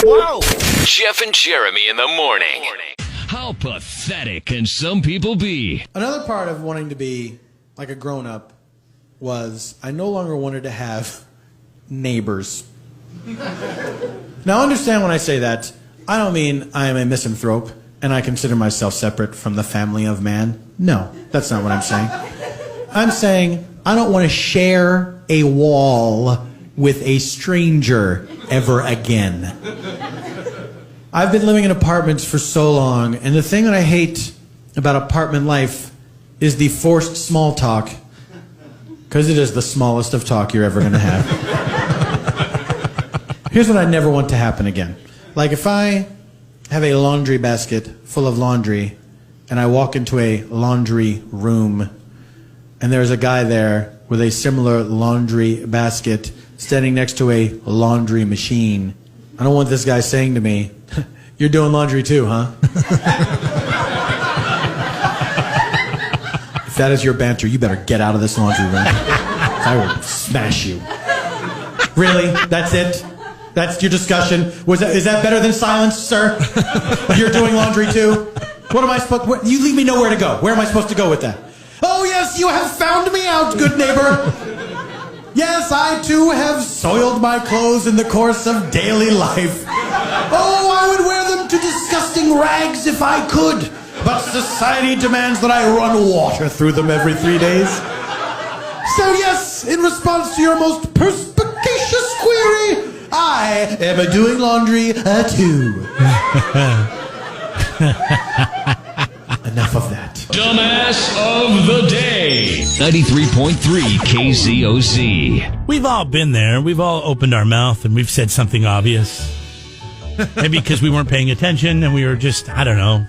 Whoa! Jeff and Jeremy in the morning. How pathetic can some people be? Another part of wanting to be like a grown-up was I no longer wanted to have neighbors. Now understand when I say that, I don't mean I am a misanthrope and I consider myself separate from the family of man. No, that's not what I'm saying. I'm saying I don't want to share a wall with a stranger ever again. I've been living in apartments for so long, and the thing that I hate about apartment life is the forced small talk, because it is the smallest of talk you're ever going to have. Here's what I never want to happen again. Like if I have a laundry basket full of laundry, and I walk into a laundry room, and there's a guy there with a similar laundry basket standing next to a laundry machine, I don't want this guy saying to me, "You're doing laundry too, huh?" If that is your banter, you better get out of this laundry room. I will smash you. Really? That's it? That's your discussion? Is that better than silence, sir? You're doing laundry too? What am I supposed? You leave me nowhere to go. Where am I supposed to go with that? Oh yes, you have found me out, good neighbor. Yes, I too have soiled my clothes in the course of daily life. Oh, I would wear them to disgusting rags if I could. But society demands that I run water through them every 3 days. So yes, in response to your most perspicacious query, I am doing laundry too. Enough of that. Dumbass of the day. 93.3 KZOZ. We've all been there. We've all opened our mouth and we've said something obvious. Maybe because we weren't paying attention and we were just, I don't know.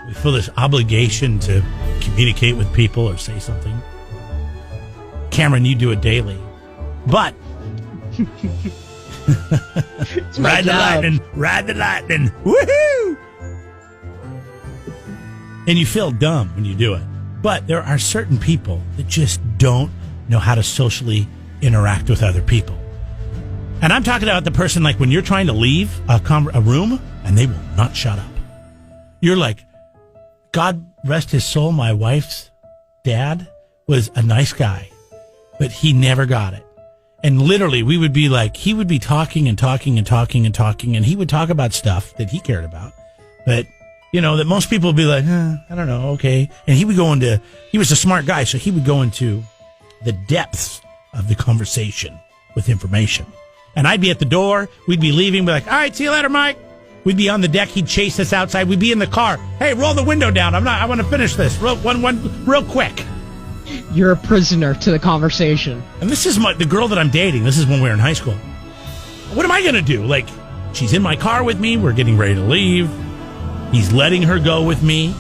We feel this obligation to communicate with people or say something. Cameron, you do it daily. But ride the lightning, ride the lightning. Woohoo! And you feel dumb when you do it. But there are certain people that just don't know how to socially interact with other people. And I'm talking about the person like when you're trying to leave a room and they will not shut up. You're like, God rest his soul, my wife's dad was a nice guy, but he never got it. And literally we would be like, he would be talking and talking and talking and talking, and he would talk about stuff that he cared about. But you know, that most people would be like, I don't know, okay. And he was a smart guy, so he would go into the depths of the conversation with information. And I'd be at the door, we'd be leaving, be like, all right, see you later, Mike. We'd be on the deck, he'd chase us outside, we'd be in the car. Hey, roll the window down, I want to finish this, real quick. You're a prisoner to the conversation. And this is the girl that I'm dating, this is when we were in high school. What am I going to do? Like, she's in my car with me, we're getting ready to leave. He's letting her go with me.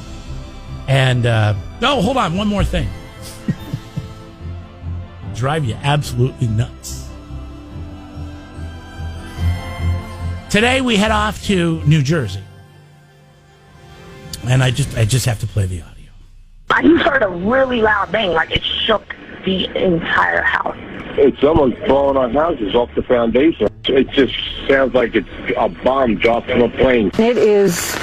And, hold on, one more thing. Drive you absolutely nuts. Today we head off to New Jersey. And I just have to play the audio. I just heard a really loud bang, like it shook the entire house. It's almost blowing our houses off the foundation. It just sounds like it's a bomb dropped from a plane. It is...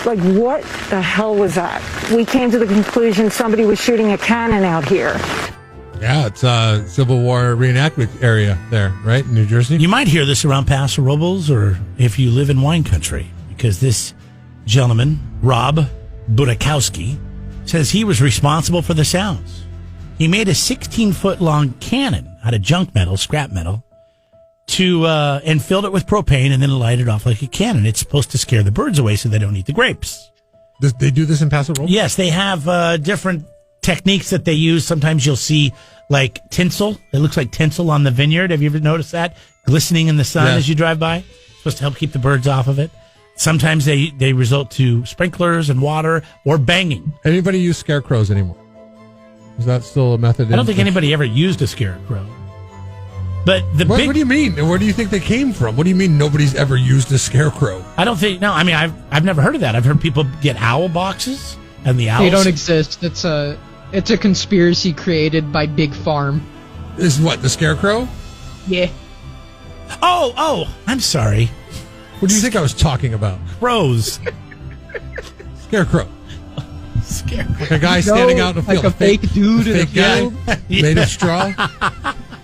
like, what the hell was that? We came to the conclusion somebody was shooting a cannon out here. Yeah, it's a Civil War reenactment area there, right, in New Jersey? You might hear this around Paso Robles or if you live in wine country, because this gentleman, Rob Budakowski, says he was responsible for the sounds. He made a 16-foot-long cannon out of junk metal, scrap metal, and filled it with propane and then lighted it off like a cannon. It's supposed to scare the birds away so they don't eat the grapes. They do this in Paso Robles? Yes, they have different techniques that they use. Sometimes you'll see like tinsel. It looks like tinsel on the vineyard. Have you ever noticed that? Glistening in the sun as you drive by. It's supposed to help keep the birds off of it. Sometimes they result to sprinklers and water or banging. Anybody use scarecrows anymore? Is that still a method? I don't think anybody ever used a scarecrow. But what do you mean? And where do you think they came from? What do you mean nobody's ever used a scarecrow? I don't think. No, I mean I've never heard of that. I've heard people get owl boxes and the owls. They don't exist. It's a conspiracy created by Big Farm. Is what, the scarecrow? Yeah. Oh, I'm sorry. What do you think I was talking about? Crows. Scarecrow. Scarecrow. Like a guy standing out in the field. Like a fake dude in a fake guy field. made of straw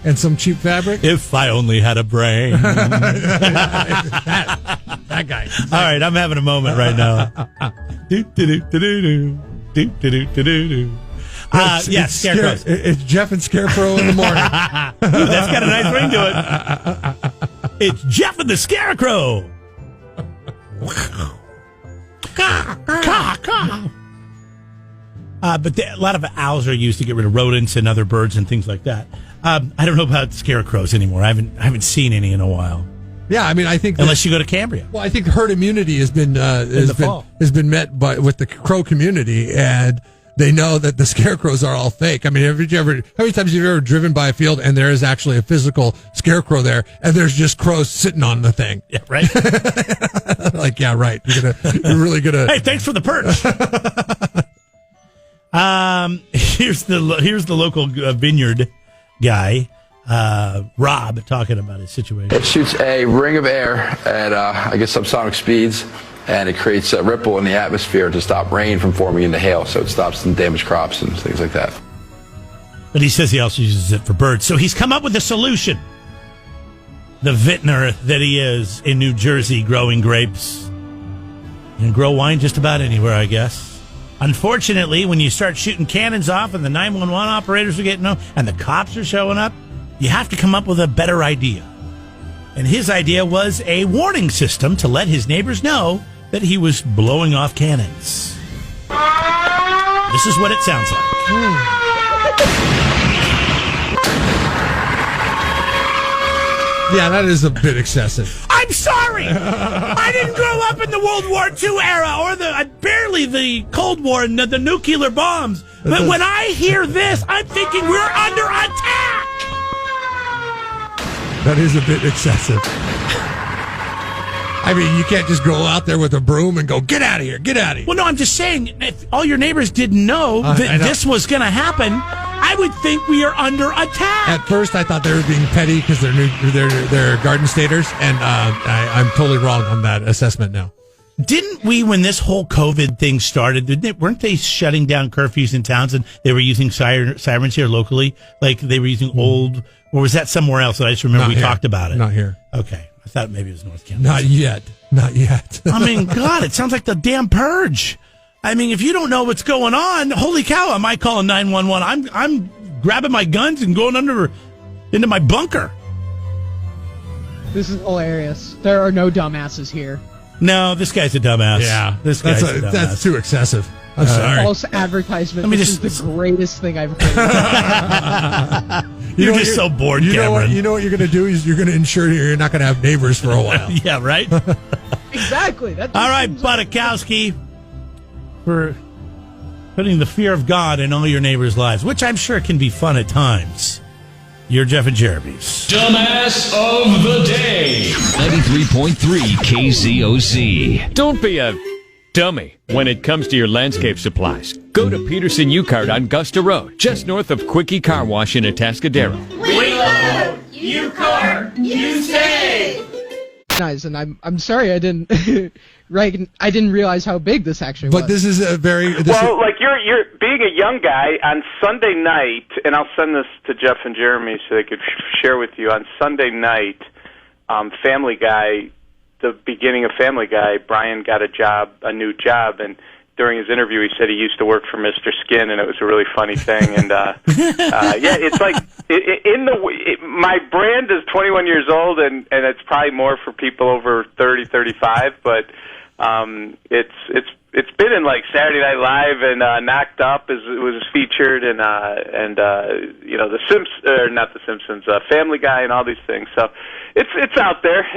and some cheap fabric. If I only had a brain. That guy. All right, I'm having a moment right now. Yes, Scarecrows. It's Jeff and Scarecrow in the morning. Ooh, that's got a nice ring to it. It's Jeff and the Scarecrow. But a lot of owls are used to get rid of rodents and other birds and things like that. I don't know about scarecrows anymore. I haven't seen any in a while. Yeah, I mean, I think unless you go to Cambria. Well, I think herd immunity has been met with the crow community, and they know that the scarecrows are all fake. I mean, how many times have you ever driven by a field and there is actually a physical scarecrow there, and there's just crows sitting on the thing? Yeah, right. Like, yeah, right. You're really gonna. Hey, thanks for the perch. Here's the local vineyard guy, Rob, talking about his situation. It shoots a ring of air at, I guess, subsonic speeds, and it creates a ripple in the atmosphere to stop rain from forming into hail, so it stops some damaged crops and things like that. But he says he also uses it for birds, so he's come up with a solution. The vintner that he is in New Jersey, growing grapes. You can grow wine just about anywhere, I guess. Unfortunately, when you start shooting cannons off and the 911 operators are getting home and the cops are showing up, you have to come up with a better idea. And his idea was a warning system to let his neighbors know that he was blowing off cannons. This is what it sounds like. Yeah, that is a bit excessive. I'm sorry. I didn't grow up in the World War II era or barely the Cold War and the nuclear bombs. But when I hear this, I'm thinking we're under attack. That is a bit excessive. I mean, you can't just go out there with a broom and go, get out of here, get out of here. Well, no, I'm just saying, if all your neighbors didn't know that this was going to happen, I would think we are under attack. At first, I thought they were being petty because they're garden staters, and I'm totally wrong on that assessment now. Didn't we, when this whole COVID thing started, weren't they shutting down curfews in towns and they were using sirens here locally? Like they were using old, or was that somewhere else? I just remember we talked about it. Not here. Okay. I thought maybe it was North Carolina. Not yet. I mean, God, it sounds like the damn purge. I mean, if you don't know what's going on, holy cow, am I calling 911? I'm grabbing my guns and going into my bunker. This is hilarious. There are no dumbasses here. No, this guy's a dumbass. Yeah, this guy's a dumbass. That's too excessive. I'm sorry. False advertisement. This is the greatest thing I've heard. You're just so bored, Cameron. You know what you're going to do is you're going to ensure you're not going to have neighbors for a while. Yeah, right? Exactly. All right, Budakowski, for putting the fear of God in all your neighbors' lives, which I'm sure can be fun at times. You're Jeff and Jeremy's Dumbass of the Day. 93.3 KZOZ. Don't be a dummy when it comes to your landscape supplies. Go to Peterson U-Cart on Gusta Road, just north of Quickie Car Wash in Atascadero. Reload! U-Cart! You save! Nice, and I'm sorry I didn't I didn't realize how big this actually was. But this is a very like you're being a young guy on Sunday night, and I'll send this to Jeff and Jeremy so they could share with you. On Sunday night, Family Guy, the beginning of Family Guy, Brian got a new job, and during his interview he said he used to work for Mr. Skin, and it was a really funny thing. And yeah, it's like my brand is 21 years old, and it's probably more for people over 30, 35, but it's been in like Saturday Night Live, and Knocked Up was featured, and you know, not the Simpsons, Family Guy, and all these things. So it's out there.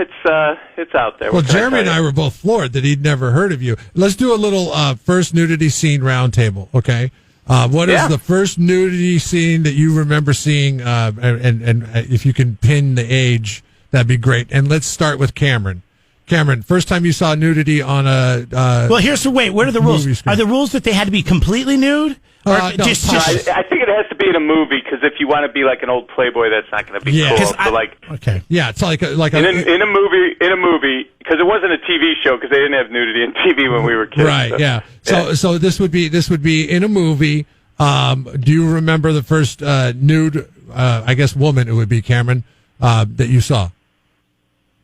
It's out there. Well, Jeremy and I were both floored that he'd never heard of you. Let's do a little first nudity scene roundtable, okay? What is the first nudity scene that you remember seeing? And if you can pin the age, that'd be great. And let's start with Cameron. Cameron, first time you saw nudity on a well, here's the wait. What are the rules? Are the rules that they had to be completely nude? Or I think it has to be in a movie because if you want to be like an old playboy, that's not going to be cool. So okay, yeah, it's like in a movie because it wasn't a TV show because they didn't have nudity in TV when we were kids. Right. So, yeah. So this would be in a movie. Do you remember the first nude? I guess woman it would be, Cameron, that you saw.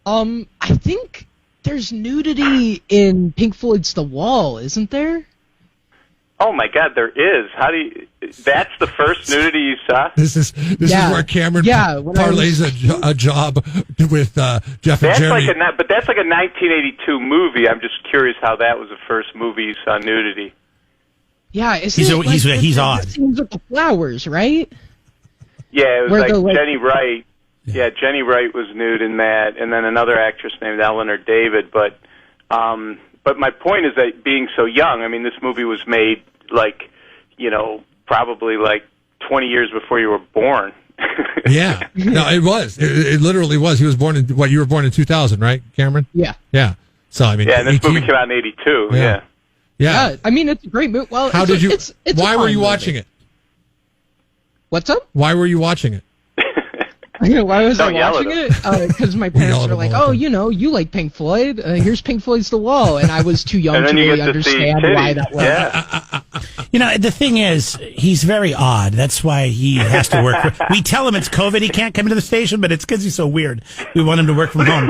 I think there's nudity in Pink Floyd's The Wall, isn't there? Oh my God, there is. How do you? That's the first nudity you saw. This is where Cameron parlays a job with Jeff and Jeremy. But that's like a 1982 movie. I'm just curious how that was the first movie you saw nudity. Yeah, he's odd. Scenes with the flowers, right? Yeah, it was Where like Jenny Wright. Yeah, Jenny Wright was nude in that, and then another actress named Eleanor David. But my point is that being so young, I mean, this movie was made probably like 20 years before you were born. Yeah, no, it was. It literally was. He was born in you were born in 2000, right, Cameron? Yeah. Yeah. So I mean, and this movie came out in '82. Yeah. I mean, it's a great movie. Well, how did you? It's why were you watching it? What's up? Why were you watching it? Why was I watching it? Because my parents were like, "Oh, you like Pink Floyd? Here's Pink Floyd's The Wall," and I was too young to really understand why that was. Yeah. The thing is, he's very odd. That's why he has to work. We tell him it's COVID; he can't come into the station, but it's because he's so weird. We want him to work from home.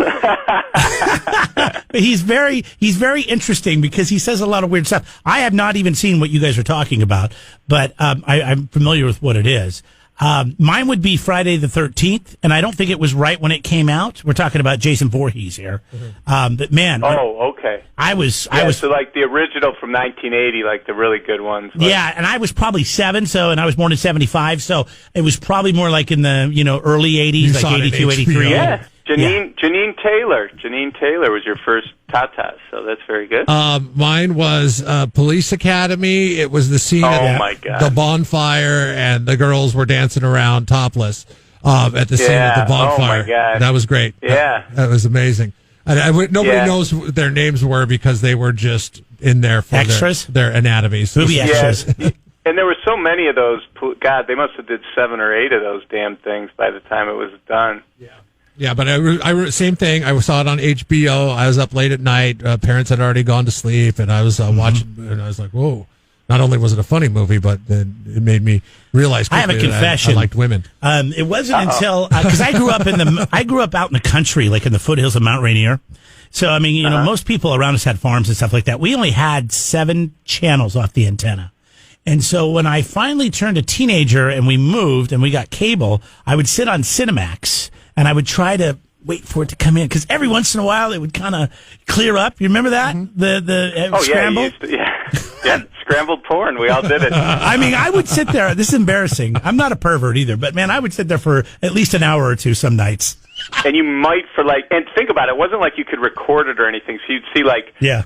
But he's very interesting because he says a lot of weird stuff. I have not even seen what you guys are talking about, but I'm familiar with what it is. Mine would be Friday the 13th, and I don't think it was right when it came out. We're talking about Jason Voorhees here. But man. Oh, okay. I was so like the original from 1980, like the really good ones. Yeah, and I was probably 7, and I was born in 75, so it was probably more like in the early 80s, like 82, 83. Yeah. Janine Taylor was your first Tata, so that's very good. Mine was Police Academy. It was the scene at the bonfire, and the girls were dancing around topless at the scene at the bonfire. Oh my God. That was great. Yeah, that was amazing. Nobody knows who their names were because they were just in there for extras, their anatomies, movie extras. And there were so many of those. God, they must have did 7 or 8 of those damn things by the time it was done. Yeah, but I same thing. I saw it on HBO. I was up late at night. Parents had already gone to sleep, and I was watching, and I was like, "Whoa!" Not only was it a funny movie, but it made me realize. I have a confession. I liked women. It wasn't until because I grew up out in the country, like in the foothills of Mount Rainier. So I mean, most people around us had farms and stuff like that. We only had 7 channels off the antenna. And so when I finally turned a teenager and we moved and we got cable, I would sit on Cinemax and I would try to wait for it to come in because every once in a while it would kind of clear up. You remember that? The scramble? Yeah, scrambled porn. We all did it. I mean, I would sit there. This is embarrassing. I'm not a pervert either, but man, I would sit there for at least an hour or two some nights. And you might and think about it, it wasn't like you could record it or anything. So you'd see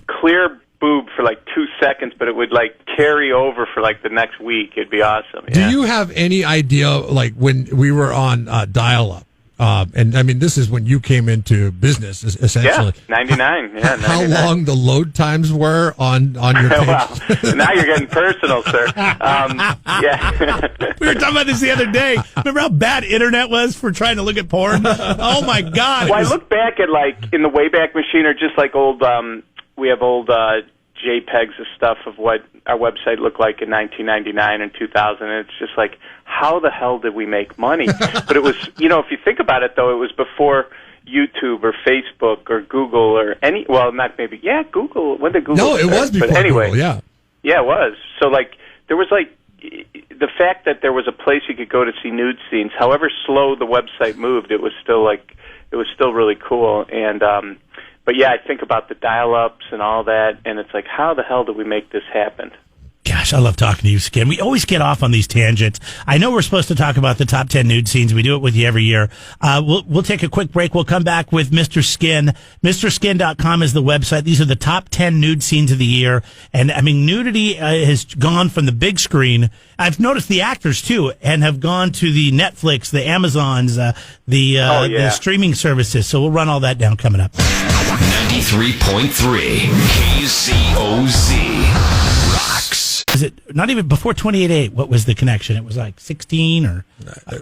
clear boob for 2 seconds, but it would carry over for the next week. It'd be awesome. Yeah. Do you have any idea when we were on dial-up? And I mean, this is when you came into business, essentially. Yeah, 99. Yeah, 99. How long the load times were on your page? Well, now you're getting personal, sir. Yeah. We were talking about this the other day. Remember how bad internet was for trying to look at porn? Oh my God! Well, I look back at in the Wayback Machine, or just old. We have old JPEGs of stuff of what our website looked like in 1999 and 2000. And it's just how the hell did we make money? But it was, if you think about it, though, it was before YouTube or Facebook or Google or Google. When did Google No, it start? was before But anyway, Google, yeah. Yeah, it was. So, there was, the fact that there was a place you could go to see nude scenes, however slow the website moved, it was still, it was still really cool. And, but yeah, I think about the dial-ups and all that, and it's how the hell did we make this happen? Gosh, I love talking to you, Skin. We always get off on these tangents. I know we're supposed to talk about the top 10 nude scenes. We do it with you every year. We'll take a quick break. We'll come back with Mr. Skin. MrSkin.com is the website. These are the top 10 nude scenes of the year. And, I mean, nudity has gone from the big screen. I've noticed the actors, too, and have gone to the Netflix, the Amazons, the streaming services. So we'll run all that down coming up. 93.3 KCOZ rocks. is it not even before 28.8? What was the connection? It was like 16 or?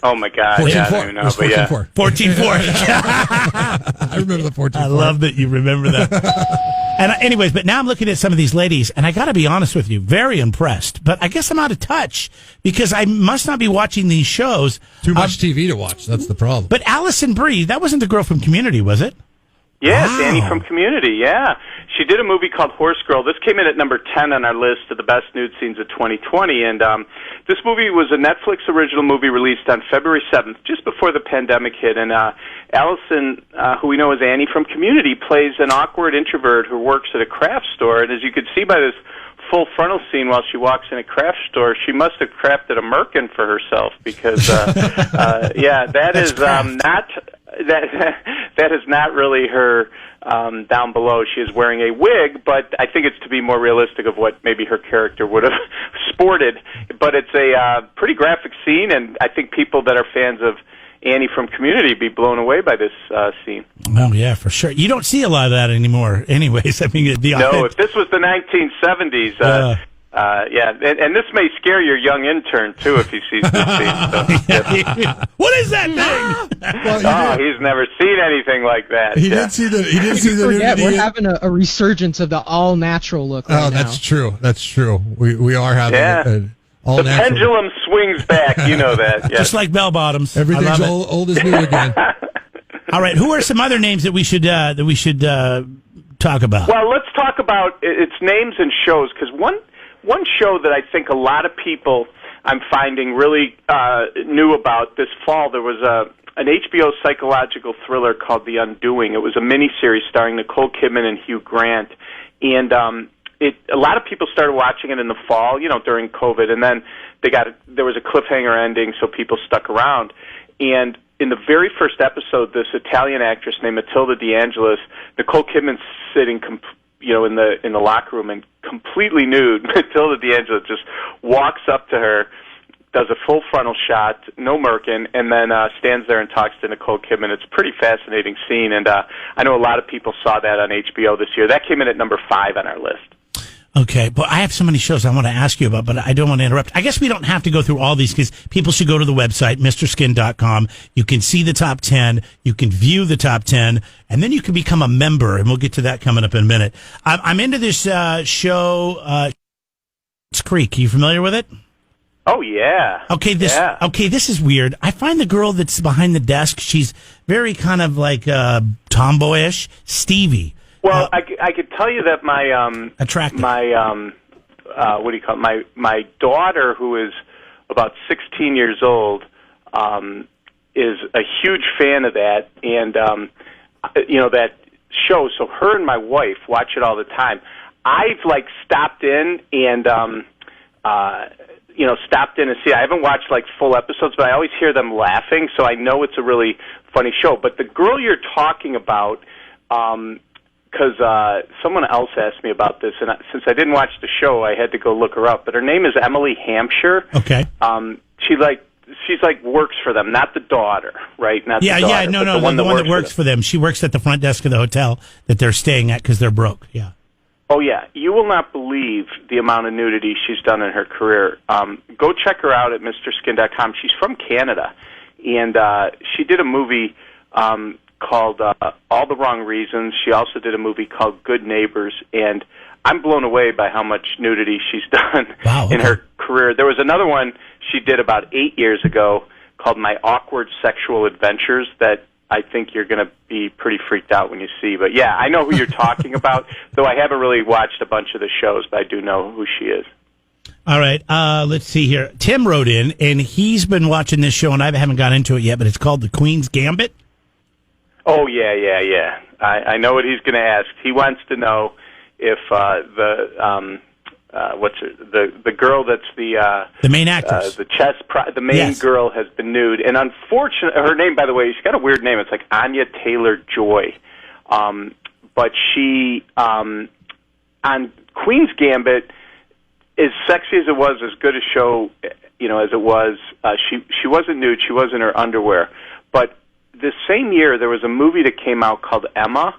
Oh my God! 14.4. Yeah, I don't even know, but yeah. 14.4. I remember the 14.4. I love that you remember that. And anyways, but now I'm looking at some of these ladies, and I got to be honest with you, very impressed. But I guess I'm out of touch because I must not be watching these shows. Too much TV to watch. That's the problem. But Allison Brie, that wasn't the girl from Community, was it? Yeah, Wow. Danny from Community, yeah. She did a movie called Horse Girl. This came in at number 10 on our list of the best nude scenes of 2020. And this movie was a Netflix original movie released on February 7th, just before the pandemic hit. And Allison, who we know as Annie from Community, plays an awkward introvert who works at a craft store. And as you could see by this full frontal scene while she walks in a craft store, she must have crafted a merkin for herself because, yeah, that is not... That is not really her down below. She is wearing a wig, but I think it's to be more realistic of what maybe her character would have sported. But it's a pretty graphic scene, and I think people that are fans of Annie from Community be blown away by this scene. Oh, yeah, for sure. You don't see a lot of that anymore anyways. I mean, no, if this was the 1970s... yeah, and this may scare your young intern, too, if he sees this scene. So, yes. What is that thing? Well, he's never seen anything like that. He did see the nudity. We're having a resurgence of the all-natural look right now. That's true. That's true. We are having the all-natural. pendulum swings back. You know that. Yes. Just like bell bottoms. Everything's old as new again. All right, who are some other names that we should talk about? Well, let's talk about its names and shows, because one show that I think a lot of people I'm finding really knew about this fall, there was an HBO psychological thriller called The Undoing. It was a miniseries starring Nicole Kidman and Hugh Grant, and a lot of people started watching it in the fall, during COVID, and then there was a cliffhanger ending, so people stuck around. And in the very first episode, this Italian actress named Matilda DeAngelis, Nicole Kidman's sitting in the locker room and completely nude. Matilda DeAngelis just walks up to her, does a full frontal shot, no merkin, and then stands there and talks to Nicole Kidman. It's a pretty fascinating scene, and I know a lot of people saw that on HBO this year. That came in at number 5 on our list. Okay, but I have so many shows I want to ask you about, but I don't want to interrupt. I guess we don't have to go through all these because people should go to the website, MrSkin.com. You can see the top 10. You can view the top 10, and then you can become a member, and we'll get to that coming up in a minute. I'm into this show, Schitt's Creek. Are you familiar with it? Oh, yeah. Okay, this is weird. I find the girl that's behind the desk, she's very kind of like tomboyish. Stevie. Well, I could tell you that my attractive. My daughter, who is about 16 years old, is a huge fan of that, and that show. So her and my wife watch it all the time. I've stopped in and see. I haven't watched full episodes, but I always hear them laughing, so I know it's a really funny show. But the girl you're talking about. Because someone else asked me about this, and since I didn't watch the show, I had to go look her up. But her name is Emily Hampshire. Okay. She's works for them, not the daughter, right? Not the daughter, no, the one that works for them. She works at the front desk of the hotel that they're staying at because they're broke. Yeah. Oh yeah, you will not believe the amount of nudity she's done in her career. Go check her out at MrSkin.com. She's from Canada, and she did a movie. Called All the Wrong Reasons. She also did a movie called Good Neighbors, and I'm blown away by how much nudity she's done in her career. There was another one she did about 8 years ago called My Awkward Sexual Adventures that I think you're going to be pretty freaked out when you see. But yeah, I know who you're talking about, though I haven't really watched a bunch of the shows, but I do know who she is. All right, let's see here. Tim wrote in, and he's been watching this show, and I haven't got into it yet, but it's called The Queen's Gambit. Oh, yeah. I know what he's going to ask. He wants to know if the girl that's the main actress, the main girl has been nude, and unfortunately, her name, by the way, she's got a weird name. It's like Anya Taylor-Joy, but she on Queen's Gambit, as sexy as it was, as good a show, as it was, she wasn't nude. She was in her underwear, but. This same year, there was a movie that came out called Emma,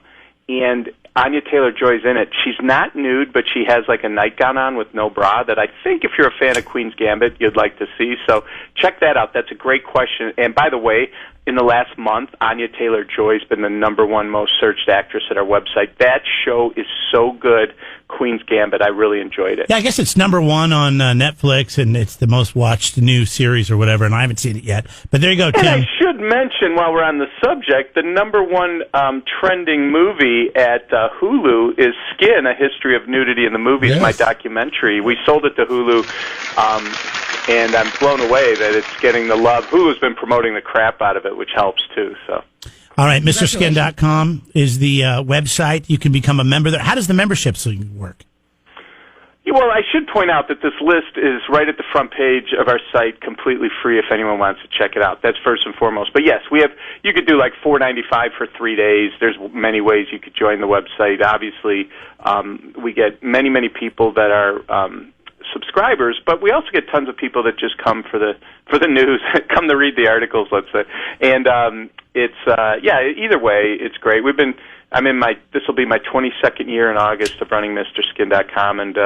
and Anya Taylor-Joy's in it. She's not nude, but she has like a nightgown on with no bra that I think if you're a fan of Queen's Gambit, you'd like to see. So check that out. That's a great question. And by the way, in the last month, Anya Taylor-Joy's been the #1 most searched actress at our website. That show is so good, Queen's Gambit. I really enjoyed it. Yeah, I guess it's #1 on Netflix, and it's the most watched new series or whatever, and I haven't seen it yet. But there you go, Tim. And I should mention, while we're on the subject, the #1 trending movie at Hulu is Skin, A History of Nudity in the Movies, my documentary. We sold it to Hulu, and I'm blown away that it's getting the love. Hulu's been promoting the crap out of it, which helps, too. So. All right, MrSkin.com is the website. You can become a member there. How does the membership work? Yeah, well, I should point out that this list is right at the front page of our site, completely free if anyone wants to check it out. That's first and foremost. But yes, you could do like $4.95 for 3 days. There's many ways you could join the website. Obviously, we get many people that are subscribers, but we also get tons of people that just come for the news, come to read the articles, let's say. And either way, it's great. This will be my 22nd year in August of running MrSkin.com, and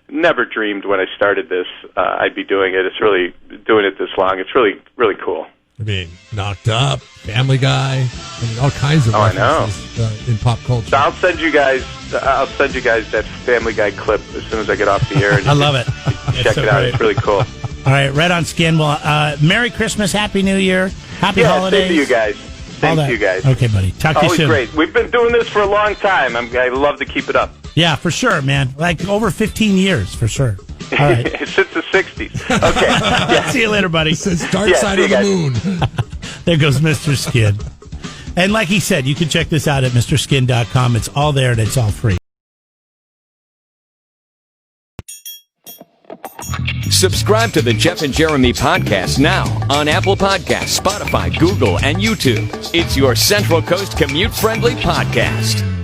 never dreamed when I started this I'd be doing it. It's really doing it this long. It's really, really cool. I mean, Knocked Up, Family Guy, all kinds of references in pop culture. So I'll send you guys that Family Guy clip as soon as I get off the air. And I love it. Check it out. Great. It's really cool. All right, Red on Skin. Well, Merry Christmas, Happy New Year, Happy Holidays. Same to you guys. Same to you guys. Okay, buddy. Talk to you soon. Always great. We've been doing this for a long time. I love to keep it up. Yeah, for sure, man. Like over 15 years, for sure. All right. Since the 60s. Okay. Yeah. See you later, buddy. Since Dark Side of the Moon. There goes Mr. Skin. And like he said, you can check this out at MrSkin.com. It's all there and it's all free. Subscribe to the Jeff and Jeremy podcast now on Apple Podcasts, Spotify, Google, and YouTube. It's your Central Coast commute-friendly podcast.